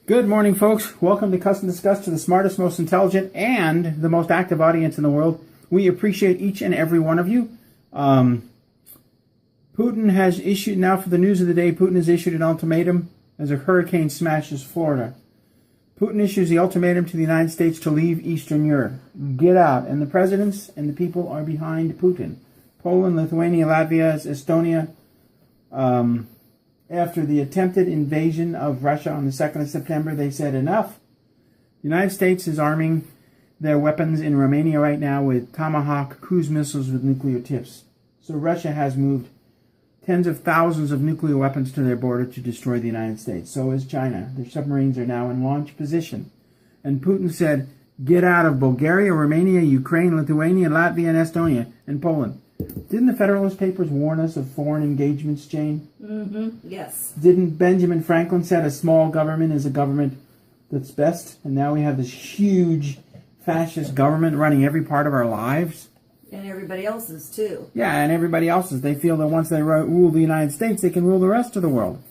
Good morning, folks. Welcome to Custom Discuss, to the smartest, most intelligent, and the most active audience in the world. We appreciate each and every one of you. Putin has issued, now for the news of the day, Putin has issued an ultimatum as a hurricane smashes Florida. Putin issues the ultimatum to the United States to leave Eastern Europe. Get out. And the presidents and the people are behind Putin. Poland, Lithuania, Latvia, Estonia, after the attempted invasion of Russia on the 2nd of September, they said enough. The United States is arming their weapons in Romania right now with Tomahawk cruise missiles with nuclear tips. So Russia has moved tens of thousands of nuclear weapons to their border to destroy the United States. So is China. Their submarines are now in launch position. And Putin said, get out of Bulgaria, Romania, Ukraine, Lithuania, Latvia, and Estonia, and Poland. Didn't the Federalist Papers warn us of foreign engagements, Jane? Yes. Didn't Benjamin Franklin said a small government is a government that's best? And now we have this huge fascist government running every part of our lives. And everybody else's, too. Yeah, and everybody else's. They feel that once they rule the United States, they can rule the rest of the world.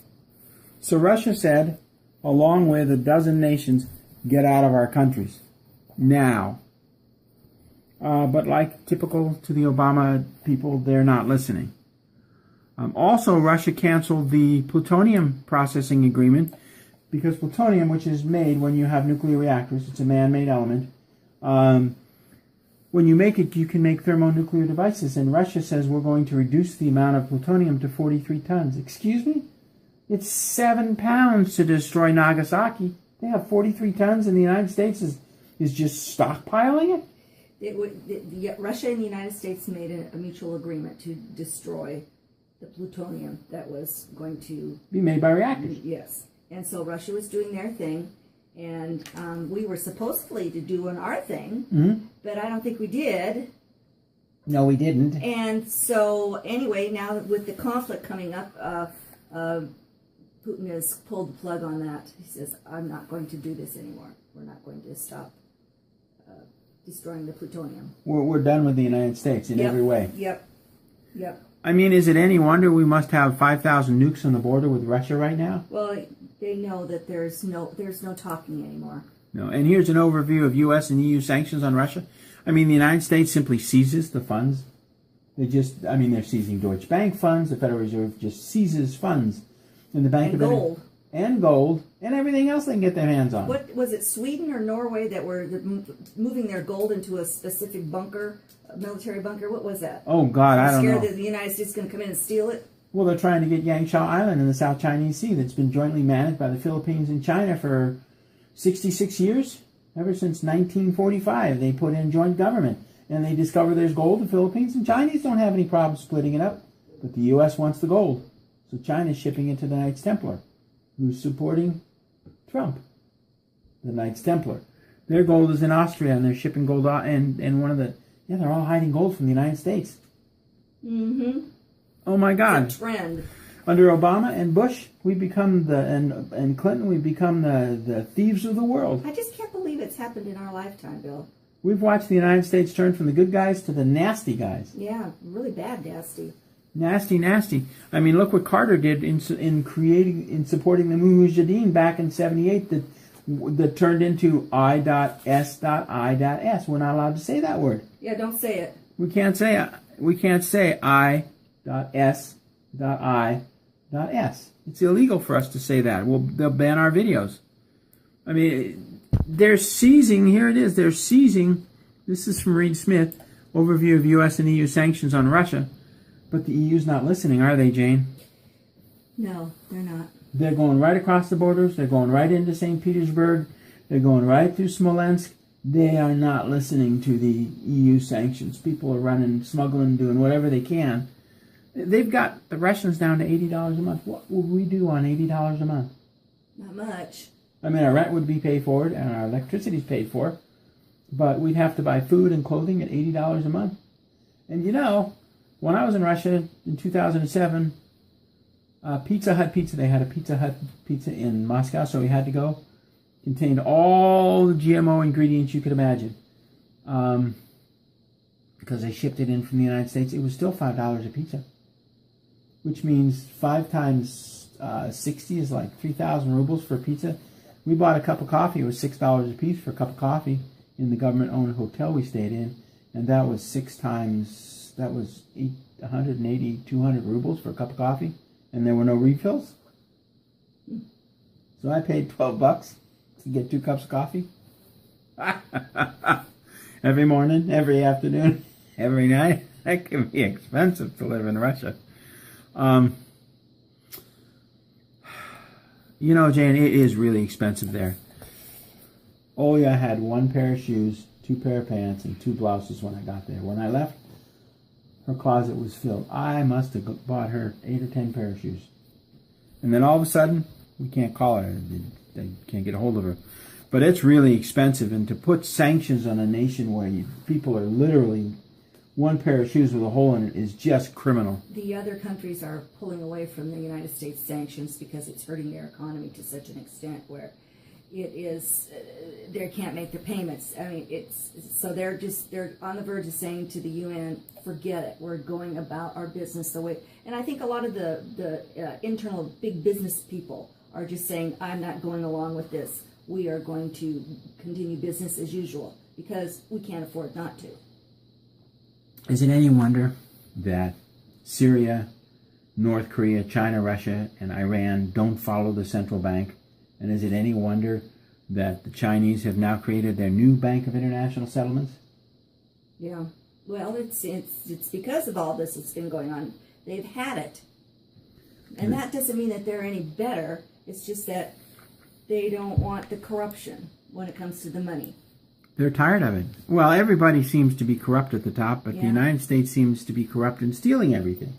So Russia said, along with a dozen nations, get out of our countries. Now. But like typical to the Obama people, they're not listening. Also, Russia canceled the plutonium processing agreement because plutonium, which is made when you have nuclear reactors, it's a man-made element. When you make it, you can make thermonuclear devices. And Russia says we're going to reduce the amount of plutonium to 43 tons. Excuse me? It's 7 pounds to destroy Nagasaki. They have 43 tons, and the United States is just stockpiling it? Russia and the United States made a mutual agreement to destroy the plutonium that was going to be made by reactors. Yes. And so Russia was doing their thing, and we were supposedly to do our thing, but I don't think we did. No, we didn't. And so, anyway, now with the conflict coming up, Putin has pulled the plug on that. He says, I'm not going to do this anymore. We're not going to stop destroying the plutonium. We're done with the United States in every way. Yep. I mean, is it any wonder we must have 5,000 nukes on the border with Russia right now? Well, they know that there's no talking anymore. No. And here's an overview of U.S. and EU sanctions on Russia. I mean, the United States simply seizes the funds. They're seizing Deutsche Bank funds. The Federal Reserve just seizes funds. And the Bank of gold. And gold, and everything else they can get their hands on. What was it, Sweden or Norway, that were moving their gold into a specific bunker, a military bunker? What was that? Oh, God, I don't know. Scared that the United States is going to come in and steal it? Well, they're trying to get Yangshan Island in the South Chinese Sea that's been jointly managed by the Philippines and China for 66 years. Ever since 1945, they put in joint government. And they discover there's gold. The Philippines and Chinese don't have any problem splitting it up. But the U.S. wants the gold. So China's shipping it to the Knights Templar, who's supporting Trump, the Knights Templar. Their gold is in Austria, and they're shipping gold out, and they're all hiding gold from the United States. Oh my God. It's a trend. Under Obama and Bush, we become and Clinton, we become the thieves of the world. I just can't believe it's happened in our lifetime, Bill. We've watched the United States turn from the good guys to the nasty guys. Yeah, really bad nasty. Nasty. I mean, look what Carter did in supporting the Mujahideen back in '78 that turned into I.S.I.S. We're not allowed to say that word. Yeah, don't say it. We can't say I.S.I.S. It's illegal for us to say that. They'll ban our videos. I mean, they're seizing. Here it is. They're seizing. This is from Reed Smith, overview of U.S. and EU sanctions on Russia. But the EU's not listening, are they, Jane? No, they're not. They're going right across the borders. They're going right into St. Petersburg. They're going right through Smolensk. They are not listening to the EU sanctions. People are running, smuggling, doing whatever they can. They've got the Russians down to $80 a month. What would we do on $80 a month? Not much. I mean, our rent would be paid for, and our electricity is paid for. But we'd have to buy food and clothing at $80 a month. And you know, when I was in Russia in 2007, Pizza Hut pizza, they had a Pizza Hut pizza in Moscow, so we had to go. Contained all the GMO ingredients you could imagine. Because they shipped it in from the United States. It was still $5 a pizza. Which means 5 times 60 is like 3,000 rubles for pizza. We bought a cup of coffee. It was $6 a piece for a cup of coffee in the government-owned hotel we stayed in. And that was 180, 200 rubles for a cup of coffee. And there were no refills. So I paid $12 to get 2 cups of coffee. Every morning, every afternoon, every night. That can be expensive to live in Russia. You know, Jane, it is really expensive there. Olya had 1 pair of shoes, 2 pair of pants, and 2 blouses when I got there. When I left, her closet was filled. I must have bought her 8 or 10 pair of shoes. And then all of a sudden, we can't call her. They can't get a hold of her. But it's really expensive. And to put sanctions on a nation where people are literally 1 pair of shoes with a hole in it is just criminal. The other countries are pulling away from the United States sanctions because it's hurting their economy to such an extent where it is, they can't make their payments. I mean, so they're on the verge of saying to the UN, forget it. We're going about our business the way, and I think a lot of the internal big business people are just saying, I'm not going along with this. We are going to continue business as usual because we can't afford not to. Is it any wonder that Syria, North Korea, China, Russia, and Iran don't follow the central bank? And is it any wonder that the Chinese have now created their new Bank of International Settlements? Yeah. Well, it's because of all this that's been going on. They've had it. And that doesn't mean that they're any better. It's just that they don't want the corruption when it comes to the money. They're tired of it. Well, everybody seems to be corrupt at the top, but the United States seems to be corrupt in stealing everything.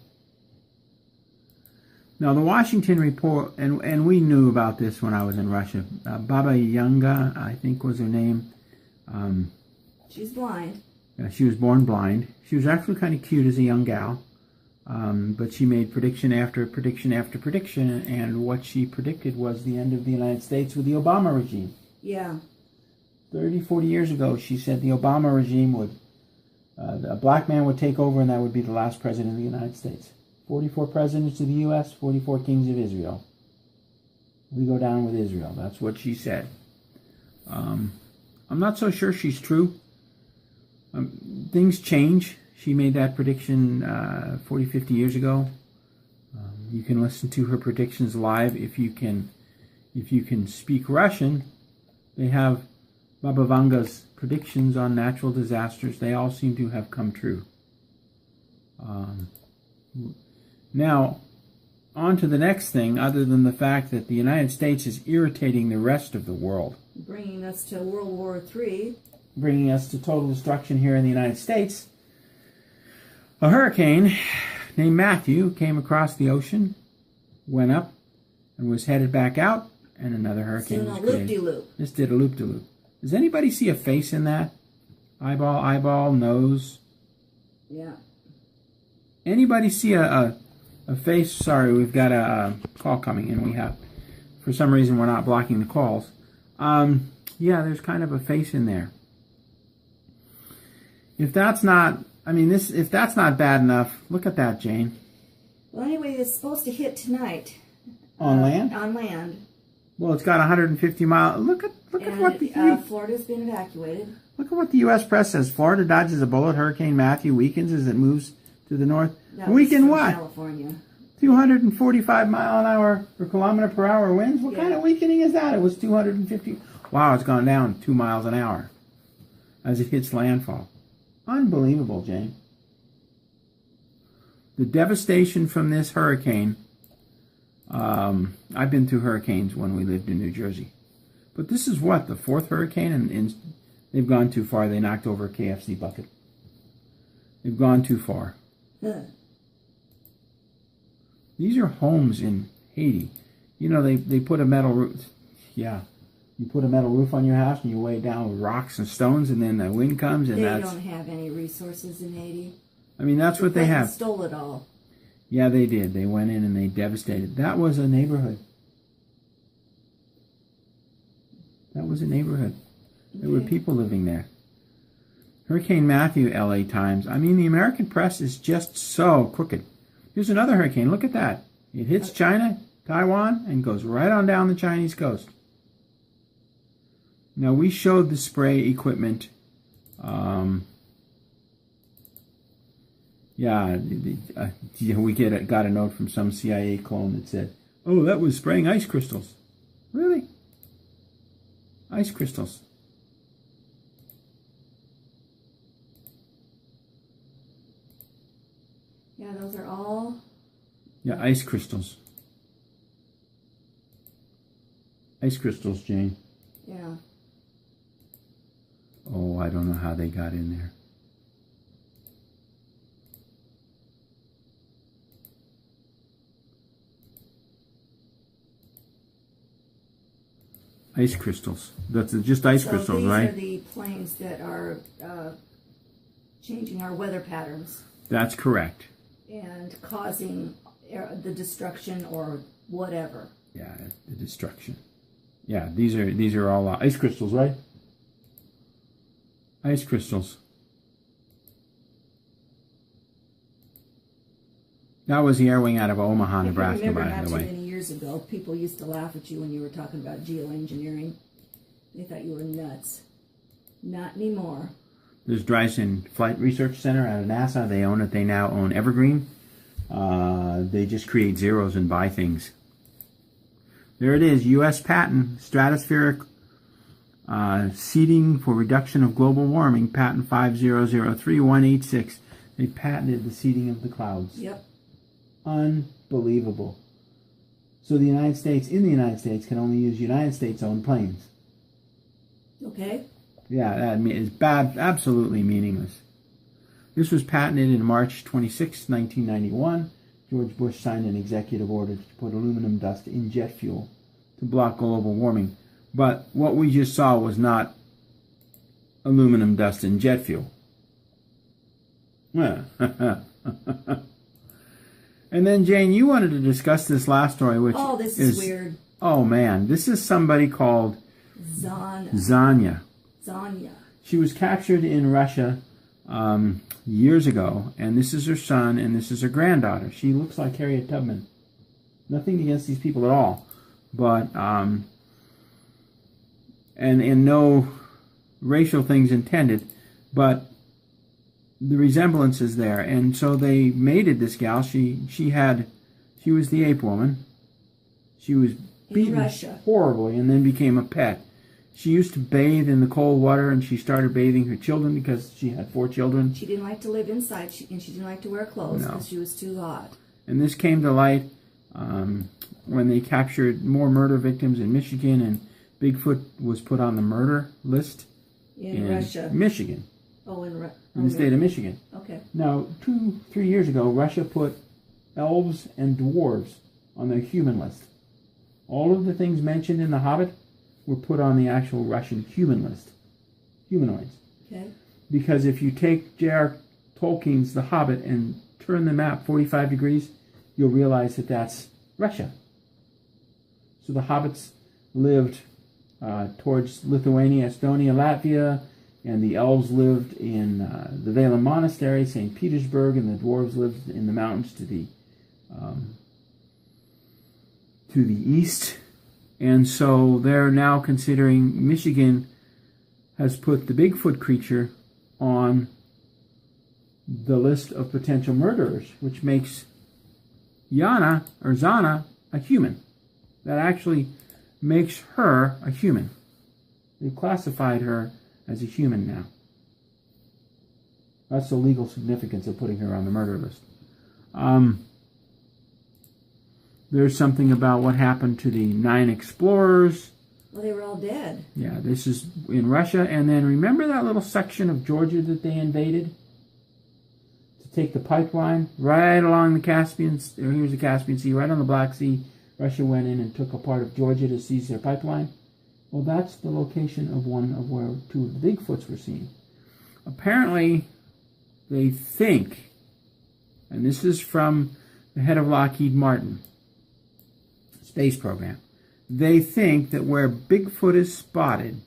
Now, the Washington Report, and we knew about this when I was in Russia. Baba Yanga, I think was her name. She's blind. She was born blind. She was actually kind of cute as a young gal. But she made prediction after prediction after prediction, and what she predicted was the end of the United States with the Obama regime. Yeah. 30, 40 years ago, she said the Obama regime would, a black man would take over, and that would be the last president of the United States. 44 presidents of the U.S., 44 kings of Israel. We go down with Israel. That's what she said. I'm not so sure she's true. Things change. She made that prediction 40, 50 years ago. You can listen to her predictions live if you can speak Russian. They have Baba Vanga's predictions on natural disasters. They all seem to have come true. Now, on to the next thing, other than the fact that the United States is irritating the rest of the world. Bringing us to World War III. Bringing us to total destruction here in the United States. A hurricane named Matthew came across the ocean, went up, and was headed back out, and another hurricane was created. Loop-de-loop. This did a loop-de-loop. Does anybody see a face in that? Eyeball, nose? Yeah. Anybody see a face? Sorry, we've got a call coming in. For some reason, we're not blocking the calls. Yeah, there's kind of a face in there. If that's not, if that's not bad enough, look at that, Jane. Well, anyway, it's supposed to hit tonight. On land? On land. Well, it's got 150 miles. Look at what Florida's been evacuated. Look at what the U.S. press says. Florida dodges a bullet. Hurricane Matthew weakens as it moves to the north. Weaken what? California. 245 mile an hour or kilometer per hour winds. What kind of weakening is that? It was 250. Wow, it's gone down 2 miles an hour as it hits landfall. Unbelievable, Jane. The devastation from this hurricane. I've been through hurricanes when we lived in New Jersey. But this is what, the 4th hurricane? And they've gone too far. They knocked over a KFC bucket. They've gone too far. These are homes in Haiti. You know, they put a metal roof. Yeah. You put a metal roof on your house and you weigh it down with rocks and stones, and then the wind comes and They don't have any resources in Haiti. That's what they have. Stole it all. Yeah, they did. They went in and they devastated. That was a neighborhood. There were people living there. Hurricane Matthew, LA Times. The American press is just so crooked. Here's another hurricane. Look at that. It hits China, Taiwan, and goes right on down the Chinese coast. Now, we showed the spray equipment. We got a note from some CIA clone that said, "Oh, that was spraying ice crystals." Really? Ice crystals. Yeah, those are all... Yeah, ice crystals. Ice crystals, Jane. Yeah. Oh, I don't know how they got in there. Ice crystals. That's just ice crystals, right? These are the planes that are changing our weather patterns. That's correct. And causing the destruction or whatever. Yeah, the destruction. Yeah, these are all ice crystals, right? Ice crystals. That was the air wing out of Omaha, Nebraska, by the way. Not too many years ago, people used to laugh at you when you were talking about geoengineering. They thought you were nuts. Not anymore. There's Dryson Flight Research Center out of NASA. They own it. They now own Evergreen. They just create zeros and buy things. There it is, U.S. patent, stratospheric seeding for reduction of global warming, patent 5003186. They patented the seeding of the clouds. Yep. Unbelievable. So the United States, in the United States, can only use United States-owned planes. Okay. Yeah, that is absolutely meaningless. This was patented in March 26, 1991. George Bush signed an executive order to put aluminum dust in jet fuel to block global warming. But what we just saw was not aluminum dust in jet fuel. And then, Jane, you wanted to discuss this last story, which this is weird. Oh, man. This is somebody called Zanya. She was captured in Russia years ago, and this is her son, and this is her granddaughter. She looks like Harriet Tubman. Nothing against these people at all, but and no racial things intended, but the resemblance is there. And so they mated this gal. She was the ape woman. She was beaten horribly and then became a pet. She used to bathe in the cold water, and she started bathing her children because she had 4 children. She didn't like to live inside, and she didn't like to wear clothes because she was too hot. And this came to light when they captured more murder victims in Michigan, and Bigfoot was put on the murder list in Russia. Michigan. Oh, in the state of Michigan. Okay. Now, 2-3 years ago, Russia put elves and dwarves on their human list. All of the things mentioned in The Hobbit were put on the actual Russian human list. Humanoids. Okay. Because if you take J.R. Tolkien's The Hobbit and turn the map 45 degrees, you'll realize that that's Russia. So the hobbits lived towards Lithuania, Estonia, Latvia, and the elves lived in the Vela Monastery, St. Petersburg, and the dwarves lived in the mountains to the east. And so they're now considering Michigan has put the Bigfoot creature on the list of potential murderers, which makes Yana, or Zana, a human. That actually makes her a human. They've classified her as a human now. That's the legal significance of putting her on the murder list. There's something about what happened to the 9 explorers. Well, they were all dead. Yeah, this is in Russia. And then remember that little section of Georgia that they invaded? To take the pipeline right along the Caspian, or here's the Caspian Sea, right on the Black Sea. Russia went in and took a part of Georgia to seize their pipeline. Well, that's the location of one of where 2 of the Bigfoots were seen. Apparently, they think, and this is from the head of Lockheed Martin space program, they think that where Bigfoot is spotted,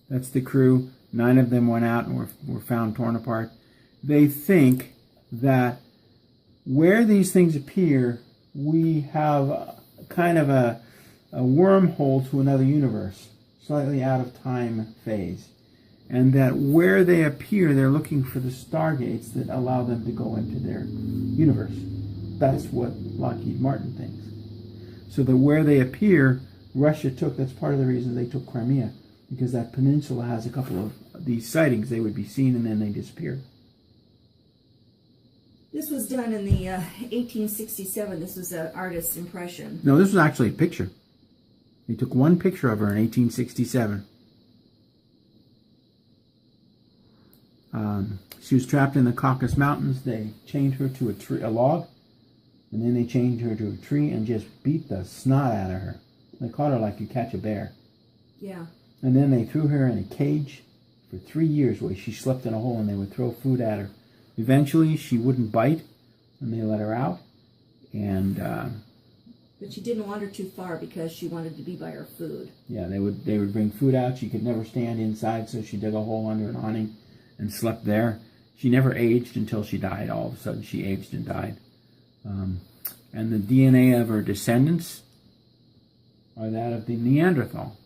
that's the crew, 9 of them went out and were found torn apart. They think that where these things appear, we have kind of a wormhole to another universe. slightly out of time phase. And that where they appear, they're looking for the stargates that allow them to go into their universe. That's what Lockheed Martin thinks. So that where they appear, Russia took, that's part of the reason they took Crimea, because that peninsula has a couple of these sightings. They would be seen and then they disappear. This was done in the 1867. This was an artist's impression. No, this was actually a picture. They took one picture of her in 1867. She was trapped in the Caucasus Mountains. They chained her to a log, and then they chained her to a tree and just beat the snot out of her. They caught her like you catch a bear. Yeah. And then they threw her in a cage for 3 years where she slept in a hole and they would throw food at her. Eventually, she wouldn't bite, and they let her out. And but she didn't wander too far because she wanted to be by her food. Yeah, they would bring food out. She could never stand inside, so she dug a hole under an awning and slept there. She never aged until she died. All of a sudden, she aged and died. And the DNA of her descendants are that of the Neanderthal.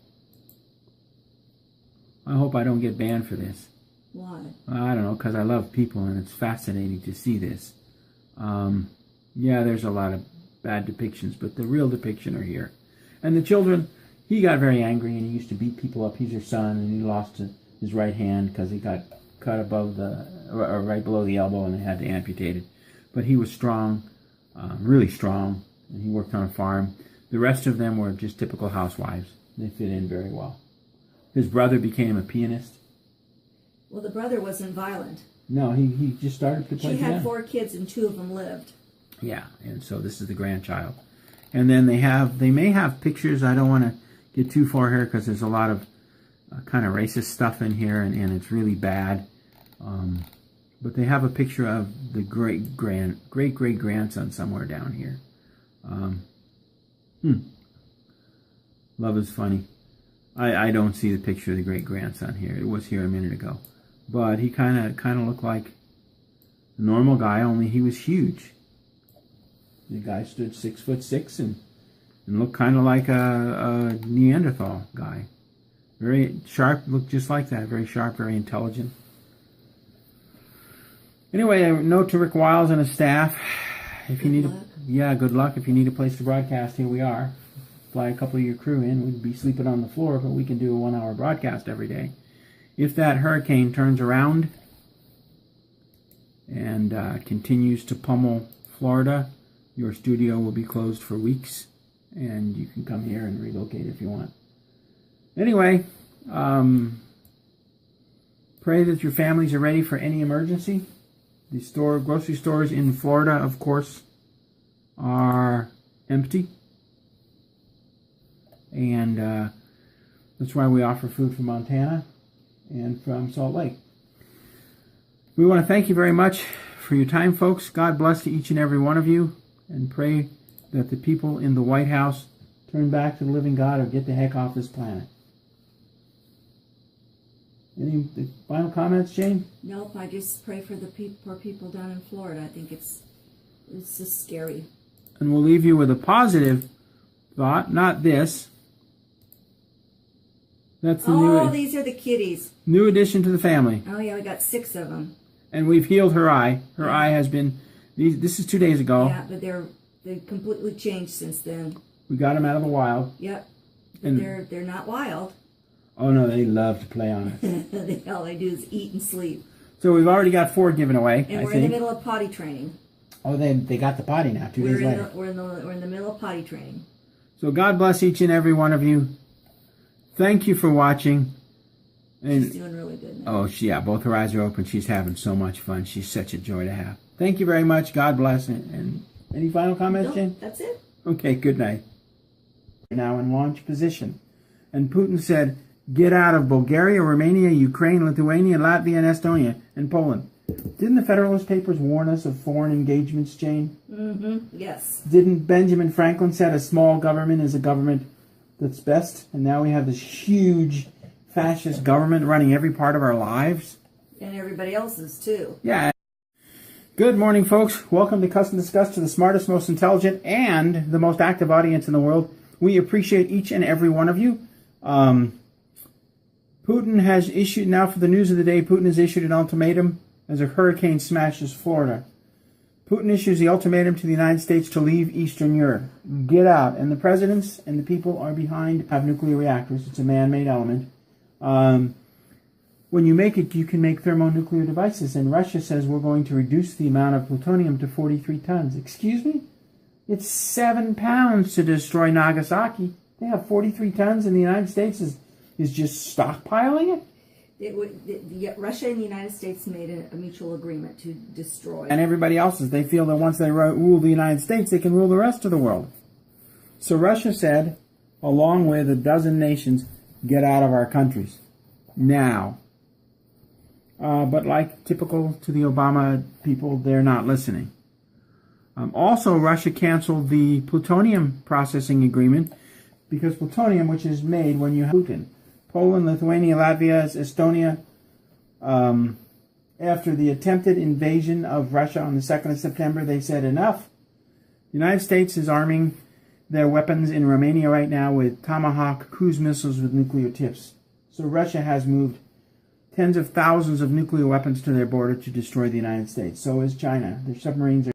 I hope I don't get banned for this. Why? I don't know, because I love people and it's fascinating to see this. Yeah, there's a lot of bad depictions, but the real depiction are here. And the children, he got very angry and he used to beat people up. He's their son, and he lost his right hand because he got cut above or right below the elbow, and they had to amputate it. But he was strong, really strong, and he worked on a farm. The rest of them were just typical housewives. They fit in very well. His brother became a pianist. Well, the brother wasn't violent. No, he just started to play piano. She had 4 kids and 2 of them lived. Yeah, and so this is the grandchild. And then they may have pictures. I don't want to get too far here because there's a lot of kind of racist stuff in here, and it's really bad. But they have a picture of the great-great-grandson somewhere down here. Love is funny. I don't see the picture of the great-grandson here. It was here a minute ago. But he kind of looked like a normal guy, only he was huge. The guy stood 6'6" and looked kind of like a Neanderthal guy. Very sharp, looked just like that. Very sharp, very intelligent. Anyway, a note to Rick Wiles and his staff. If you need good luck. If you need a place to broadcast, here we are. Fly a couple of your crew in. We'd be sleeping on the floor, but we can do a 1-hour broadcast every day. If that hurricane turns around and continues to pummel Florida, your studio will be closed for weeks, and you can come here and relocate if you want. Anyway, pray that your families are ready for any emergency. The grocery stores in Florida, of course, are empty. And that's why we offer food from Montana and from Salt Lake. We want to thank you very much for your time, folks. God bless to each and every one of you, and pray that the people in the White House turn back to the living God or get the heck off this planet. Any final comments, Jane? Nope, I just pray for the poor people down in Florida. I think it's just scary. And we'll leave you with a positive thought, not this. That's the these are the kitties. New addition to the family. Oh yeah, we got 6 of them. And we've healed her eye. Her eye has been, this is 2 days ago. Yeah, but they've completely changed since then. We got them out of the wild. Yep. And they're not wild. Oh no, they love to play on us. All they do is eat and sleep. So we've already got 4 given away. And we're in the middle of potty training. Oh, they got the potty now, 2 days later. We're in the middle of potty training. So God bless each and every one of you. Thank you for watching. And, she's doing really good now. Oh, both her eyes are open. She's having so much fun. She's such a joy to have. Thank you very much. God bless. And any final comments, Jane? That's it. Okay, good night. Now in launch position. And Putin said, get out of Bulgaria, Romania, Ukraine, Lithuania, Latvia, and Estonia, and Poland. Didn't the Federalist Papers warn us of foreign engagements, Jane? Mm-hmm, yes. Didn't Benjamin Franklin said a small government is a government that's best? And now we have this huge fascist government running every part of our lives. And everybody else's, too. Yeah. Good morning, folks. Welcome to Custom Discuss, to the smartest, most intelligent, and the most active audience in the world. We appreciate each and every one of you. Putin has issued, now for the news of the day, Putin has issued an ultimatum as a hurricane smashes Florida. Putin issues the ultimatum to the United States to leave Eastern Europe. Get out. And the presidents and the people are behind have nuclear reactors. It's a man-made element. When you make it, you can make thermonuclear devices. And Russia says we're going to reduce the amount of plutonium to 43 tons. Excuse me? It's 7 pounds to destroy Nagasaki. They have 43 tons, and the United States is just stockpiling it? Russia and the United States made a mutual agreement to destroy. And everybody else they feel that once they rule the United States, they can rule the rest of the world. So Russia said, along with a dozen nations, get out of our countries. Now. But like typical to the Obama people, they're not listening. Also, Russia canceled the plutonium processing agreement because plutonium, which is made when you have Putin. Poland, Lithuania, Latvia, Estonia, after the attempted invasion of Russia on the 2nd of September, they said enough. The United States is arming their weapons in Romania right now with Tomahawk cruise missiles with nuclear tips. So Russia has moved tens of thousands of nuclear weapons to their border to destroy the United States. So is China. Their submarines are